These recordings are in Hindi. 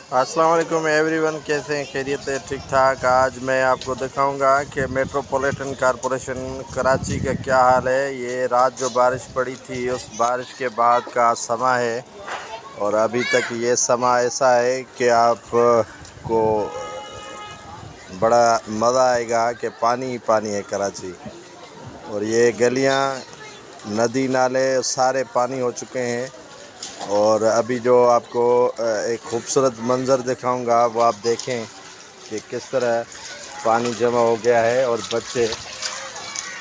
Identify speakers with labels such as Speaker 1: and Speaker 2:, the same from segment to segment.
Speaker 1: अस्सलाम वालेकुम एवरीवन, कैसे हैं? खैरियत है? ठीक ठाक। आज मैं आपको दिखाऊंगा कि मेट्रोपॉलिटन कॉरपोरेशन कराची का क्या हाल है। ये रात जो बारिश पड़ी थी उस बारिश के बाद का समा है और अभी तक ये समा ऐसा है कि आपको बड़ा मज़ा आएगा कि पानी ही पानी है कराची। और ये गलियां, नदी, नाले सारे पानी हो चुके हैं। और अभी जो आपको एक खूबसूरत मंज़र दिखाऊंगा वो आप देखें कि किस तरह पानी जमा हो गया है और बच्चे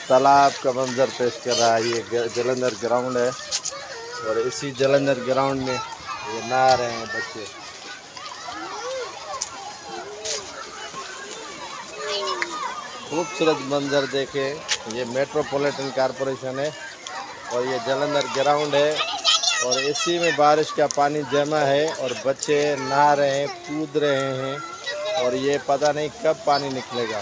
Speaker 1: तालाब का मंज़र पेश कर रहा है। ये जलंधर ग्राउंड है और इसी जलंधर ग्राउंड में ये नहा रहे हैं बच्चे। खूबसूरत मंज़र देखें। ये मेट्रोपॉलिटन कॉरपोरेशन है और ये जलंधर ग्राउंड है और इसी में बारिश का पानी जमा है और बच्चे नहा रहे हैं, कूद रहे हैं और ये पता नहीं कब पानी निकलेगा।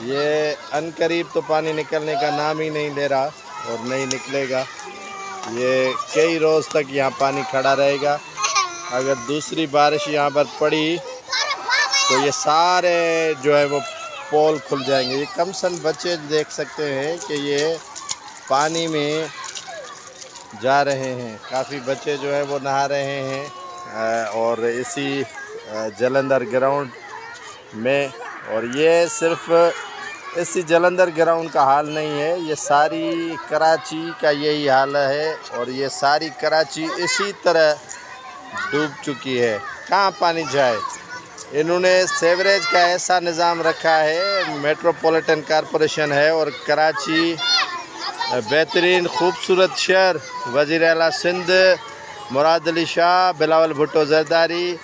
Speaker 1: ये अनकरीब तो पानी निकलने का नाम ही नहीं ले रहा और नहीं निकलेगा। ये कई रोज़ तक यहाँ पानी खड़ा रहेगा। अगर दूसरी बारिश यहाँ पर पड़ी तो ये सारे जो है वो पोल खुल जाएंगे। ये कम सन बच्चे देख सकते हैं कि ये पानी में जा रहे हैं। काफ़ी बच्चे जो है वो नहा रहे हैं और इसी जलंधर ग्राउंड में। और ये सिर्फ इसी जलंधर ग्राउंड का हाल नहीं है, ये सारी कराची का यही हाल है और ये सारी कराची इसी तरह डूब चुकी है। कहाँ पानी जाए? इन्होंने सीवरेज का ऐसा निज़ाम रखा है, मेट्रोपॉलिटन कॉरपोरेशन है और कराची बेहतरीन खूबसूरत शहर वज़ीर आला सिंध मुराद अली शाह, बिलावल भुट्टो जरदारी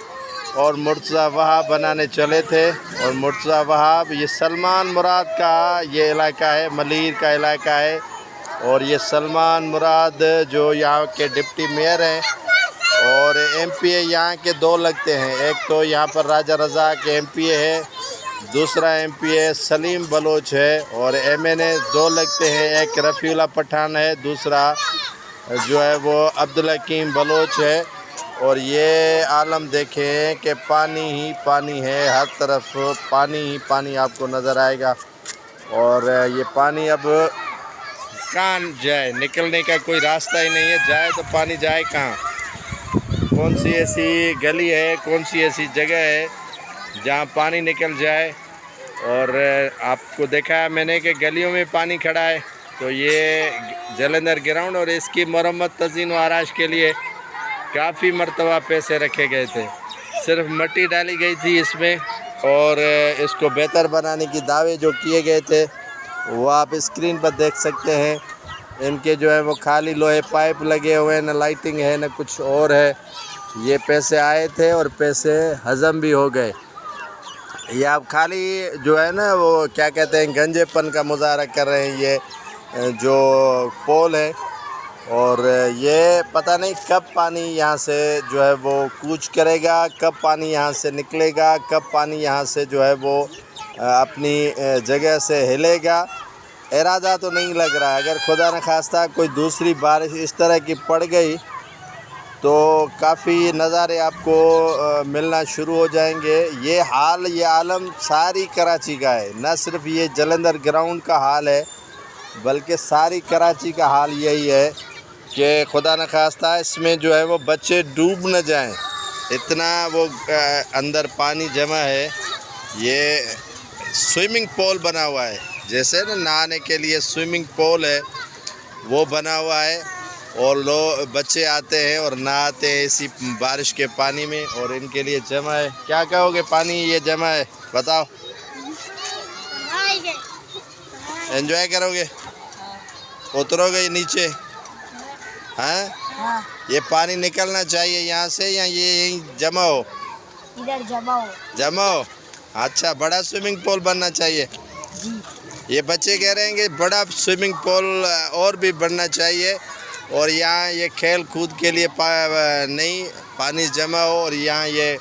Speaker 1: और मुर्तज़ा वहाब बनाने चले थे। और मुर्तज़ा वहाब ये सलमान मुराद का ये इलाका है, मलीर का इलाका है। और ये सलमान मुराद जो यहाँ के डिप्टी मेयर हैं और एमपीए यहाँ के दो लगते हैं। एक तो यहाँ पर राजा रज़ा के एमपीए है, दूसरा एमपीए सलीम बलोच है और एमएनए दो लगते हैं। एक रफ़ीउल्लाह पठान है, दूसरा जो है वो अब्दुल हकीम बलोच है। और ये आलम देखें कि पानी ही पानी है, हर तरफ पानी ही पानी आपको नज़र आएगा। और ये पानी अब कहाँ जाए? निकलने का कोई रास्ता ही नहीं है। जाए तो पानी जाए कहाँ? कौन सी ऐसी गली है, कौन सी ऐसी जगह है जहाँ पानी निकल जाए? और आपको देखा है मैंने कि गलियों में पानी खड़ा है। तो ये जलंधर ग्राउंड और इसकी मरम्मत, तज़ीन व आराइश के लिए काफ़ी मरतबा पैसे रखे गए थे। सिर्फ मिट्टी डाली गई थी इसमें और इसको बेहतर बनाने की दावे जो किए गए थे वो आप स्क्रीन पर देख सकते हैं। इनके जो है वो खाली लोहे पाइप लगे हुए हैं, न लाइटिंग है न कुछ और है। ये पैसे आए थे और पैसे हज़म भी हो गए। ये आप खाली जो है ना वो क्या कहते हैं, गंजेपन का मुजाहरा कर रहे हैं ये जो पोल है। और ये पता नहीं कब पानी यहाँ से जो है वो कूच करेगा, कब पानी यहाँ से निकलेगा, कब पानी यहाँ से जो है वो अपनी जगह से हिलेगा। इरादा तो नहीं लग रहा है। अगर खुदा न खास्ता कोई दूसरी बारिश इस तरह की पड़ गई तो काफ़ी नज़ारे आपको मिलना शुरू हो जाएंगे। ये हाल, ये आलम सारी कराची का है, न सिर्फ ये जलंधर ग्राउंड का हाल है बल्कि सारी कराची का हाल यही है कि खुदा न खास्ता इसमें जो है वो बच्चे डूब न जाएं, इतना वो अंदर पानी जमा है। ये स्विमिंग पूल बना हुआ है, जैसे ना नहाने के लिए स्विमिंग पूल है वो बना हुआ है और बच्चे आते हैं और नहाते हैं इसी बारिश के पानी में और इनके लिए जमा है। क्या कहोगे? पानी ये जमा है, बताओ। एंजॉय करोगे? उतरोगे नीचे? हाँ, ये पानी निकलना चाहिए यहाँ से या ये यहीं जमा हो?
Speaker 2: इधर जमा हो।
Speaker 1: अच्छा, बड़ा स्विमिंग पूल बनना चाहिए
Speaker 2: जी।
Speaker 1: ये बच्चे कह रहे हैं कि बड़ा स्विमिंग पूल और भी बनना चाहिए और यहाँ ये खेल कूद के लिए नहीं पानी जमा हो और यहाँ ये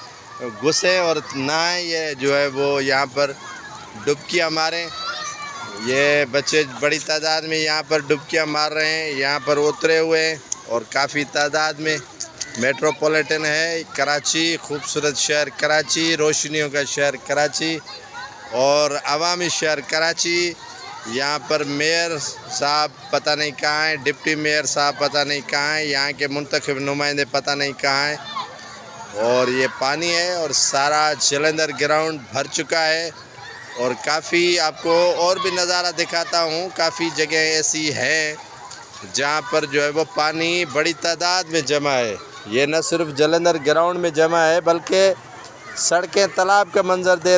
Speaker 1: घुसे और नहाएं, ये जो है वो यहाँ पर डुबकियाँ मारें। ये बच्चे बड़ी तादाद में यहाँ पर डुबकियाँ मार रहे हैं, यहाँ पर उतरे हुए हैं और काफ़ी तादाद में। मेट्रोपॉलिटन है कराची, खूबसूरत शहर कराची, रोशनियों का शहर कराची और अवामी शहर कराची। यहाँ पर मेयर साहब पता नहीं कहाँ हैं, डिप्टी मेयर साहब पता नहीं कहाँ हैं, यहाँ के मुंतखब नुमाइंदे पता नहीं कहाँ हैं। और ये पानी है और सारा जलंधर ग्राउंड भर चुका है। और काफ़ी आपको और भी नज़ारा दिखाता हूँ, काफ़ी जगह ऐसी हैं जहाँ पर जो है वो पानी बड़ी तादाद में जमा है। ये न सिर्फ जलंधर ग्राउंड में जमा है बल्कि सड़कें तालाब का मंजर दे